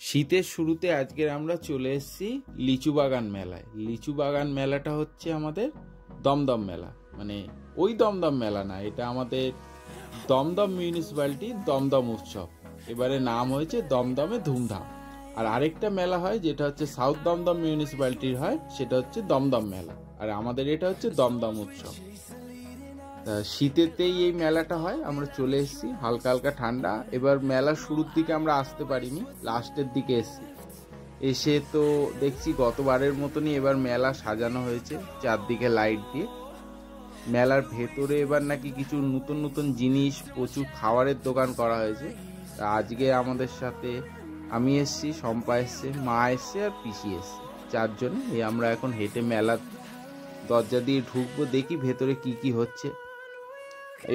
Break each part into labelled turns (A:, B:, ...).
A: শীতের শুরুতে আজকের আমরা চলে এসেছি লিচু বাগান মেলায়। লিচু বাগান মেলাটা হচ্ছে আমাদের দমদম মেলা, মানে ওই দমদম মেলা না, এটা আমাদের দমদম মিউনিসিপ্যালিটি দমদম উৎসব। এবারে নাম হয়েছে দমদমে ধুমধাম। আর আরেকটা মেলা হয় যেটা হচ্ছে সাউথ দমদম মিউনিসিপ্যালিটির হয়, সেটা হচ্ছে দমদম মেলা। আর আমাদের এটা হচ্ছে দমদম উৎসব। শীতেতেই এই মেলাটা হয়, আমরা চলে এসেছি, হালকা হালকা ঠান্ডা। এবার মেলার শুরুর দিকে আমরা আসতে পারিনি, লাস্টের দিকে এসেছি। এসে তো দেখছি গতবারের মতনই এবার মেলা সাজানো হয়েছে চারদিকে লাইট দিয়ে। মেলার ভেতরে এবার নাকি কিছু নতুন নতুন জিনিস, প্রচুর খাবারের দোকান করা হয়েছে। তা আজকে আমাদের সাথে আমি এসছি, শম্পা এসছে, মা এসছে আর পিসি এসছে, চারজনে। আমরা এখন হেঁটে মেলার দরজা দিয়ে ঢুকবো, দেখি ভেতরে কি কি হচ্ছে।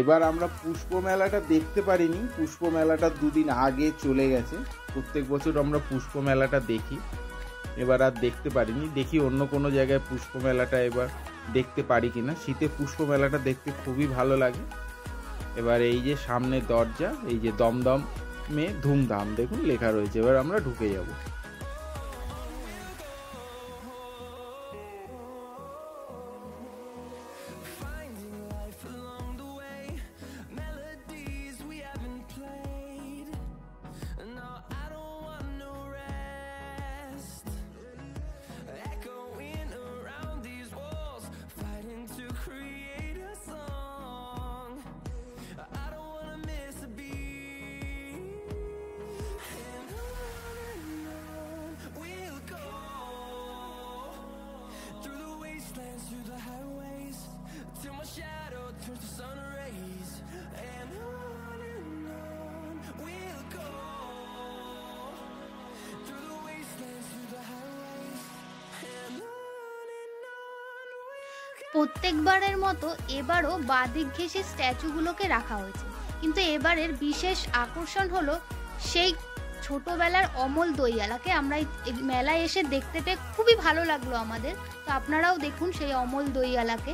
A: এবার আমরা পুষ্প মেলাটা দেখতে পারিনি, পুষ্প মেলাটা দুদিন আগে চলে গেছে। প্রত্যেক বছর আমরা পুষ্প মেলাটা দেখি, এবার আর দেখতে পারিনি। দেখি অন্য কোনো জায়গায় পুষ্প মেলাটা এবার দেখতে পারি কিনা। শীতে পুষ্প মেলাটা দেখতে খুবই ভালো লাগে। এবার এই যে সামনে দরজা, এই যে দমদম মে ধুমধাম দেখুন লেখা রয়েছে, এবার আমরা ঢুকে যাব।
B: প্রত্যেকবারের মতো এবারও বাদিক ঘেঁষে স্ট্যাচুগুলোকে রাখা হয়েছে, কিন্তু এবারের বিশেষ আকর্ষণ হলো সেই ছোটবেলার অমল দইয়ালাকে। আমরা এই মেলায় এসে দেখতে পেয়ে খুবই ভালো লাগলো আমাদের। তো আপনারাও দেখুন সেই অমল দইয়ালাকে।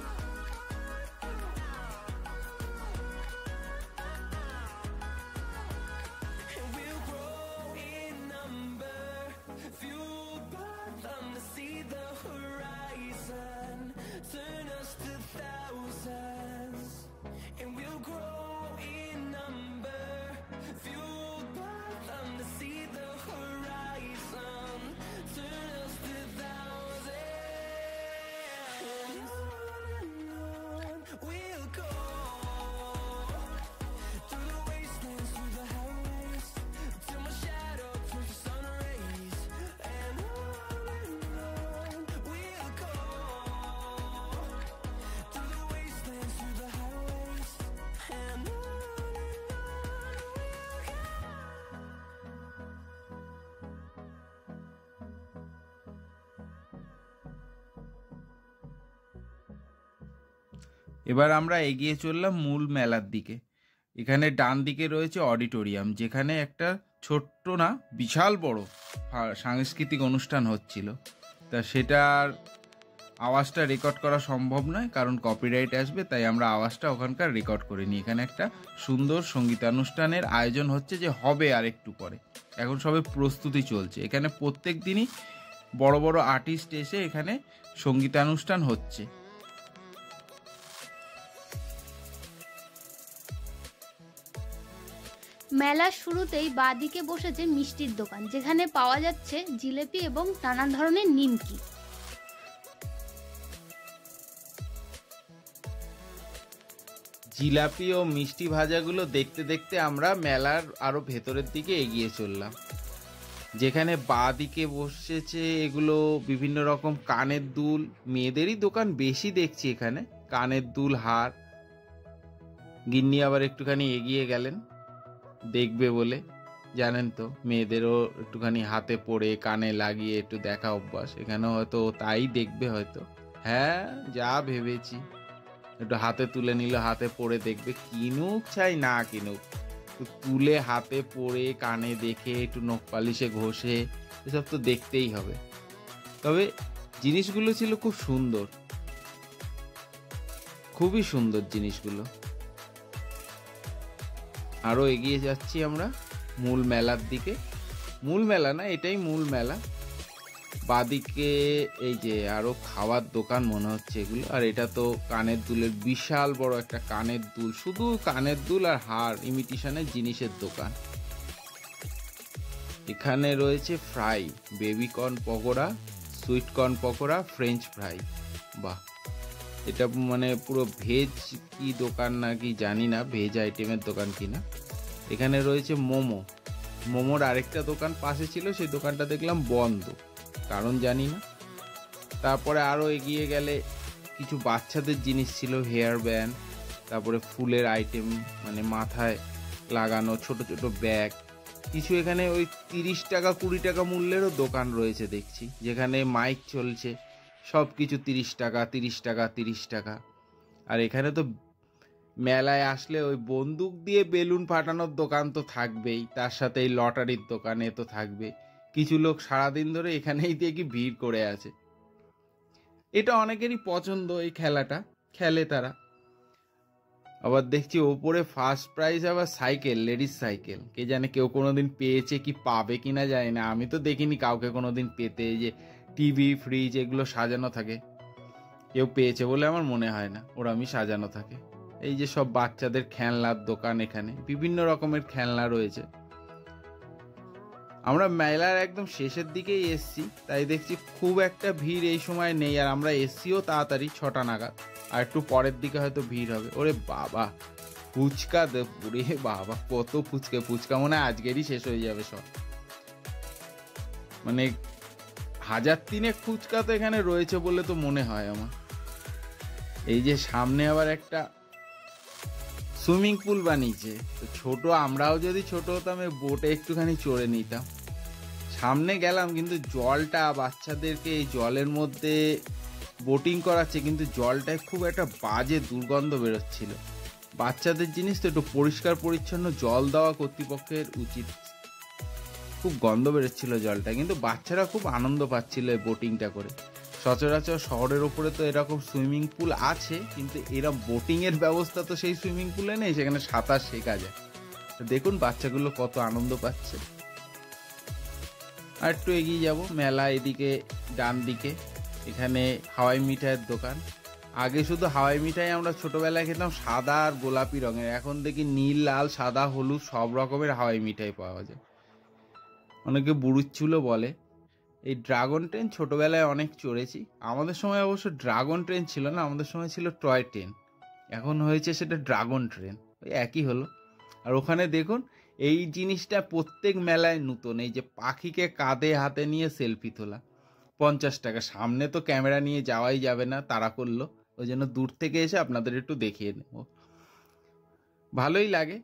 A: এবার আমরা এগিয়ে চললাম মূল মেলার দিকে। এখানে ডান দিকে রয়েছে অডিটোরিয়াম, যেখানে একটা ছোট্ট না বিশাল বড় সাংস্কৃতিক অনুষ্ঠান হচ্ছিল। তা সেটার আওয়াজটা রেকর্ড করা সম্ভব নয়, কারণ কপিরাইট আসবে, তাই আমরা আওয়াজটা ওখানকার রেকর্ড করিনি। এখানে একটা সুন্দর সঙ্গীতানুষ্ঠানের আয়োজন হচ্ছে, যে হবে আর একটু পরে, এখন সবে প্রস্তুতি চলছে। এখানে প্রত্যেক দিনই বড় বড় আর্টিস্ট এসে এখানে সঙ্গীতানুষ্ঠান হচ্ছে।
B: মেলার শুরুতেই বাদিকে বসেছে মিষ্টির দোকান, যেখানে পাওয়া যাচ্ছে জিলেপি এবং নানান ধরনের নিমকি।
A: জিলাপি ও মিষ্টি ভাজাগুলো দেখতে দেখতে আমরা মেলার আরো ভেতরের দিকে এগিয়ে চললাম, যেখানে বাদিকে বসেছে এগুলো বিভিন্ন রকম কানের দুল, মেয়েদেরই দোকান বেশি দেখছি এখানে, কানের দুল, হার। গিন্নি আবার একটুখানি এগিয়ে গেলেন দেখবে বলে, জানেন তো মেয়েদেরও একটুখানি হাতে পরে কানে লাগিয়ে একটু দেখা অভ্যাস, এখানে হয়তো তাই দেখবে হয়তো। হ্যাঁ, যা ভেবেছি, একটু হাতে তুলে নিল, হাতে পরে দেখবে, কিনুক চাই না কিনুক, তুলে হাতে পরে কানে দেখে একটু নখ পালিশে ঘষে, এসব তো দেখতেই হবে। তবে জিনিসগুলো ছিল খুব সুন্দর, খুবই সুন্দর জিনিসগুলো। আরো এগিয়ে যাচ্ছি আমরা মূল মেলার দিকে। মূল মেলা না, এটাই মূল মেলা। বাদিকে এই যে আরো খাওয়ার দোকান মনে হচ্ছে এগুলো। আর এটা তো কানের দুলের বিশাল বড় একটা কানের দুল, শুধু কানের দুল আর হার ইমিটেশনের জিনিসের দোকান। এখানে রয়েছে fry, baby corn pakora, sweet corn pakora, French fry. বাহ, এটা মানে পুরো ভেজ কি দোকান না কি জানি না, ভেজ আইটেমের দোকান কিনা। এখানে রয়েছে মোমো। মোমোর আরেকটা দোকান পাশে ছিল, সেই দোকানটা দেখলাম বন্ধ, কারণ জানি না। তারপরে আরও এগিয়ে গেলে কিছু বাচ্চাদের জিনিস ছিল, হেয়ার ব্যান্ড, তারপরে ফুলের আইটেম, মানে মাথায় লাগানো ছোট ছোট ব্যাগ কিছু। এখানে ওই 30 টাকা 20 টাকা মূল্যেরও দোকান রয়েছে দেখছি, যেখানে মাইক চলছে, সব কিছু 30 টাকা 30 টাকা 30 টাকা। আর এখানে তো মেলায় আসলে ওই বন্দুক দিয়ে বেলুন ফাটানোর দোকান তো থাকবেই, তার সাথে এই লটারির দোকানে তো থাকবে। কিছু লোক সারাদিন ধরে এখানেই দেখি ভিড় করে আছে। এটা অনেকেরই পছন্দ, এই খেলাটা খেলে তারা। আবার দেখছি ওপরে ফার্স্ট প্রাইজ আবার সাইকেল, লেডিস সাইকেল। কে জানে কেউ কোনোদিন পেয়েছে কি পাবে কিনা জানি না, আমি তো দেখিনি কাউকে কোনোদিন পেতে। যে টিভি ফ্রিজ এগুলো সাজানো থাকে, কেউ পেয়েছে বলে আমার মনে হয় না, ওরা আমি সাজানো থাকে। এই যে সব বাচ্চাদের খেলনার দোকান, এখানে বিভিন্ন রকমের খেলনা রয়েছে। আমরা মেলার একদম শেষের দিকেই এসছি, তাই দেখছি খুব একটা ভিড় এই সময় নেই। আর আমরা এসছিও তাড়াতাড়ি 6টা নাগাদ, আর একটু পরের দিকে হয়তো ভিড় হবে। ওরে বাবা, ফুচকা ওরে বাবা, কত ফুচকা! ফুচকা মনে হয় আজকেরই শেষ হয়ে যাবে সব। মানে 1000-3 ফুচকা তো এখানে রয়েছে বলে তো মনে হয় আমার। এই যে সামনে আবার একটা সুইমিং পুল বানিয়েছে, তো ছোট, আমরাও যদি ছোট হতাম বোটে একটুখানি চড়ে নিতাম। সামনে গেলাম, কিন্তু জলটা বাচ্চাদেরকে এই জলের মধ্যে বোটিং করাচ্ছে, কিন্তু জলটায় খুব একটা বাজে দুর্গন্ধ বেরোচ্ছিল। বাচ্চাদের জিনিস তো একটু পরিষ্কার পরিচ্ছন্ন জল দেওয়া কর্তৃপক্ষের উচিত। খুব গন্ধ বেরোচ্ছিল জলটা, কিন্তু বাচ্চারা খুব আনন্দ পাচ্ছিল এই বোটিংটা করে। সচরাচর শহরের ওপরে তো এরকম সুইমিং পুল আছে, কিন্তু এরকম বোটিং এর ব্যবস্থা তো সেই সুইমিং পুলে নেই, সেখানে সাঁতার শেখা যায়। দেখুন বাচ্চাগুলো কত আনন্দ পাচ্ছে। আর একটু এগিয়ে যাব, মেলা এদিকে ডান দিকে, এখানে হাওয়াই মিঠাইয়ের দোকান। আগে শুধু হাওয়াই মিঠাই আমরা ছোটবেলায় খেতাম সাদা আর গোলাপি রঙের, এখন দেখি নীল লাল সাদা হলুদ সব রকমের হাওয়াই মিঠাই পাওয়া যায়। অনেকে বুড়ুচ্চুলো বলে। এই ড্রাগন ট্রেন ছোটবেলায় অনেক চড়েছি। আমাদের সময় অবশ্য ড্রাগন ট্রেন ছিল না, আমাদের সময় ছিল টয় ট্রেন, এখন হয়েছে সেটা ড্রাগন ট্রেন, ওই একই হলো। আর ওখানে দেখুন এই জিনিসটা প্রত্যেক মেলায় নতুন, এই যে পাখিকে কাঁধে হাতে নিয়ে সেলফি তোলা, 50 টাকা। সামনে তো ক্যামেরা নিয়ে যাওয়াই যাবে না, তাড়া করলো, ওই জন্য দূর থেকে এসে আপনাদের একটু দেখিয়ে নেব। ভালোই লাগে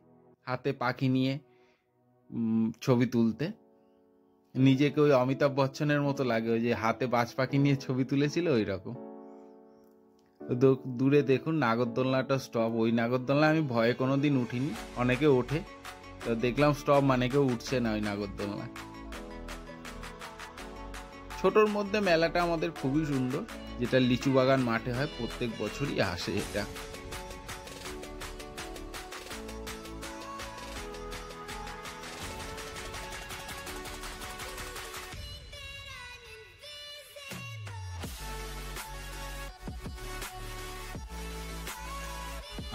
A: হাতে পাখি নিয়ে ছবি তুলতে, নিজেকে ওই অমিতাভ বচ্চনের মতো লাগে, ওই যে হাতে বাজ পাখি নিয়ে ছবি তুলেছিল ওই রকম। দূরে দেখুন নাগরদোলনাটা স্টপ, ওই নাগরদোলনা আমি ভয়ে কোনোদিন উঠিনি, অনেকে ওঠে, তো দেখলাম স্টপ মানে কেউ উঠছে না ওই নাগরদোলনা। ছোটর মধ্যে মেলাটা আমাদের খুবই সুন্দর, যেটা লিচু বাগান মাঠে হয়, প্রত্যেক বছরই আসে এটা।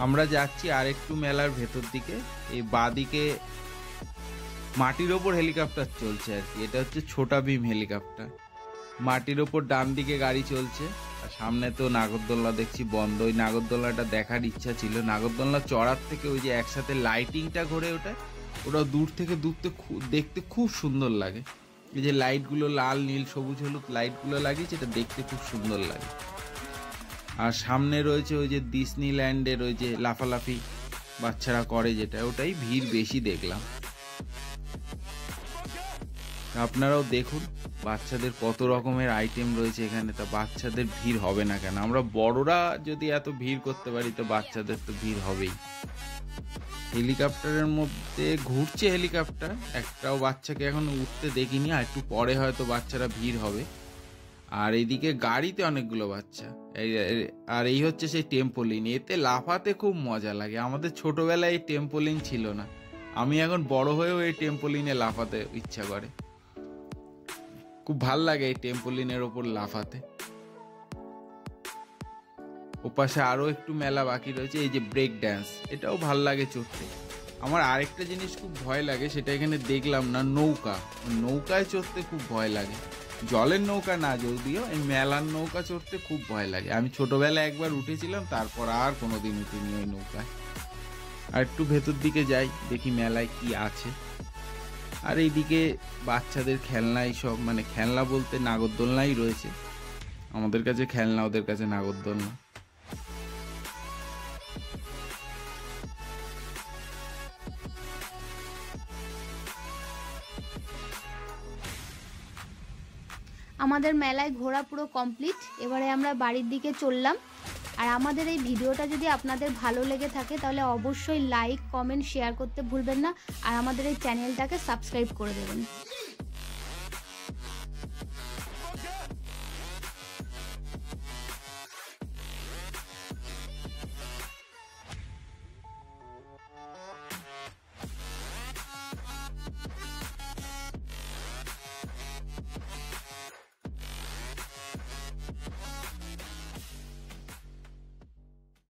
A: আমরা যাচ্ছি আর একটু মেলার ভেতর দিকে। এই বাদিকে মাটির ওপর হেলিকপ্টার চলছে আর কি, এটা হচ্ছে ছোটা ভীম হেলিকপ্টার। মাটির ওপর ডান দিকে গাড়ি চলছে, আর সামনে তো নাগরদোলনা দেখছি বন্ধ। ওই নাগরদোলনাটা দেখার ইচ্ছা ছিল, নাগরদোলনা চড়ার থেকে ওই যে একসাথে লাইটিংটা ঘুরে ওটা দূর থেকে দেখতে খুব সুন্দর লাগে। এই যে লাইটগুলো লাল নীল সবুজ হলুদ লাইটগুলো লাগিয়েছে, এটা দেখতে খুব সুন্দর লাগে। আর সামনে রয়েছে ওই যে ডিসনিল্যান্ডের ওই যে লাফালাফি বাচ্চারা করে যেটা, ওটাই ভিড় বেশি দেখলাম। আপনারাও দেখুন বাচ্চাদের কত রকমের আইটেম রয়েছে এখানে, তা বাচ্চাদের ভিড় হবে না কেন? আমরা বড়রা যদি এত ভিড় করতে পারি তো বাচ্চাদের তো ভিড় হবেই। হেলিকপ্টারের মধ্যে ঘুরছে হেলিকপ্টার, একটাও বাচ্চাকে এখন উঠতে দেখিনি, আর একটু পরে হয়তো বাচ্চারা ভিড় হবে। আর এইদিকে গাড়িতে অনেকগুলো বাচ্চা। আর এই হচ্ছে সেই টেম্পোলিন, এতে লাফাতে খুব মজা লাগে। আমাদের ছোটবেলায় এই টেম্পোলিন ছিল না, আমি এখন বড় হয়েও এই টেম্পোলিনে লাফাতে ইচ্ছা করে। খুব ভাল লাগে এই টেম্পোলিনের ওপর লাফাতে। ওপাশে আরো একটু মেলা বাকি রয়েছে, এই যে ব্রেক ড্যান্স, এটাও ভাল লাগে চড়তে। আমার আরেকটা জিনিস খুব ভয় লাগে, সেটা এখানে দেখলাম না, নৌকা। নৌকায় চড়তে খুব ভয় লাগে, জলের নৌকা না যদিও, এই মেলার নৌকা চড়তে খুব ভয় লাগে। আমি ছোটবেলায় একবার উঠেছিলাম, তারপর আর কোনোদিন উঠিনি ওই নৌকায়। আর একটু ভেতর দিকে যাই, দেখি মেলায় কি আছে। আর এইদিকে বাচ্চাদের খেলনা, এইসব মানে খেলনা বলতে নাগরদোলনাই রয়েছে। আমাদের কাছে খেলনা, ওদের কাছে নাগরদোলনা।
B: আমাদের মেলায় ঘোরা পুরো কমপ্লিট। এবারে আমরা বাড়ির দিকে চললাম। আর আমাদের এই ভিডিওটা যদি আপনাদের ভালো লেগে থাকে তাহলে অবশ্যই লাইক, কমেন্ট, শেয়ার করতে ভুলবেন না। আর আমাদের এই চ্যানেলটাকে সাবস্ক্রাইব করে দেবেন।